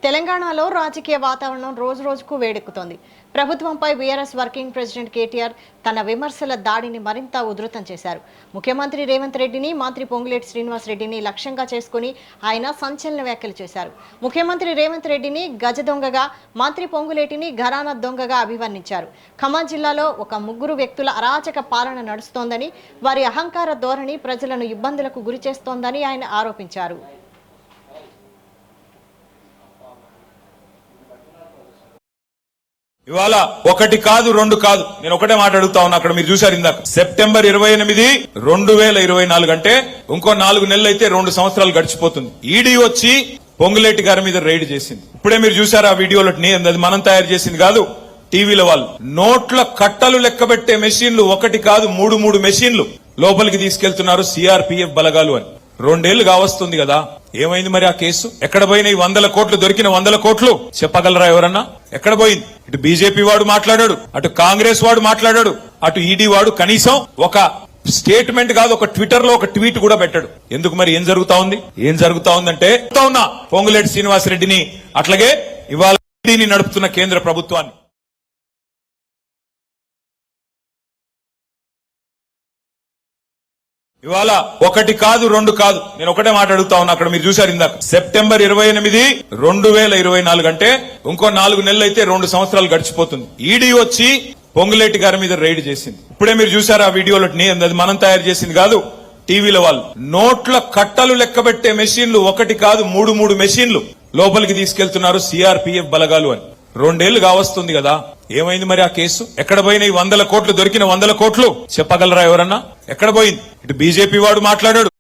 తెలంగాణలో రాజకీయ వాతావరణం రోజు రోజుకు వేడెక్కుతోంది. ప్రభుత్వంపై బీఆర్ఎస్ వర్కింగ్ ప్రెసిడెంట్ కేటీఆర్ తన విమర్శల దాడిని మరింత ఉధృతం చేశారు. ముఖ్యమంత్రి రేవంత్ రెడ్డిని, మంత్రి పొంగులేటి శ్రీనివాస్ రెడ్డిని లక్ష్యంగా చేసుకుని ఆయన సంచలన వ్యాఖ్యలు చేశారు. ముఖ్యమంత్రి రేవంత్ రెడ్డిని గజ దొంగగా, మంత్రి పొంగులేటిని ఘరానా దొంగగా అభివర్ణించారు. ఖమ్మం జిల్లాలో ఒక ముగ్గురు వ్యక్తుల అరాచక పాలన నడుస్తోందని, వారి అహంకార ధోరణి ప్రజలను ఇబ్బందులకు గురి చేస్తోందని ఆయన ఆరోపించారు. ఇవాళ ఒకటి కాదు రెండు కాదు, నేను ఒకటే మాట అడుగుతా ఉన్నా. అక్కడ మీరు చూశారు ఇందాక సెప్టెంబర్ 28, 2024 అంటే ఇంకో 4 నెలలు అయితే 2 సంవత్సరాలు గడిచిపోతుంది. ఈడీ వచ్చి పొంగులేటి గారి మీద రైడ్ చేసింది. ఇప్పుడే మీరు చూశారు ఆ వీడియోలో. అది మనం తయారు చేసింది కాదు, టీవీల వాళ్ళు. నోట్ల కట్టలు లెక్కబెట్టే మెషిన్లు ఒకటి కాదు 3 మెషిన్లు లోపలికి తీసుకెళ్తున్నారు సిఆర్పీఎఫ్ బలగాలు అని. 2 ఏళ్లు కావస్తుంది కదా, ఏమైంది మరి ఆ కేసు? ఎక్కడ పోయినాయి 100 కోట్లు? దొరికిన 100 కోట్లు చెప్పగలరా ఎవరన్నా? ఎక్కడ పోయింది? ఇటు బీజేపీ వాడు మాట్లాడాడు, అటు కాంగ్రెస్ వాడు మాట్లాడాడు, అటు ఈడీ వాడు కనీసం ఒక స్టేట్మెంట్ కాదు, ఒక ట్విట్టర్ లో ఒక ట్వీట్ కూడా పెట్టాడు. ఎందుకు మరి? ఏం జరుగుతా ఉందంటే పొంగులేటి శ్రీనివాస్ రెడ్డిని, అట్లాగే ఇవాళ ఈడీని నడుపుతున్న కేంద్ర ప్రభుత్వాన్ని. ఇవాళ ఒకటి కాదు రెండు కాదు, నేను ఒకటే మాట అడుగుతా ఉన్నా. అక్కడ మీరు చూశారు ఇందాక సెప్టెంబర్ 28, 2024 అంటే ఇంకో 4 నెలలు అయితే 2 సంవత్సరాలు గడిచిపోతుంది. ఈడీ వచ్చి పొంగులేటి గారి మీద రైడ్ చేసింది. ఇప్పుడే మీరు చూశారు ఆ వీడియోలో. అది మనం తయారు చేసింది కాదు, టీవీల వాళ్ళు. నోట్ల కట్టలు లెక్కబెట్టే మెషిన్లు ఒకటి కాదు 3 మెషిన్లు లోపలికి తీసుకెళ్తున్నారు సిఆర్పీఎఫ్ బలగాలు అని. 2 ఏళ్లు కావస్తుంది కదా, ఏమైంది మరి ఆ కేసు? ఎక్కడ పోయినాయి 100 కోట్లు? దొరికిన 100 కోట్లు చెప్పగలరా ఎవరన్నా? ఎక్కడ పోయింది? ఇటు బీజేపీ వాడు మాట్లాడాడు,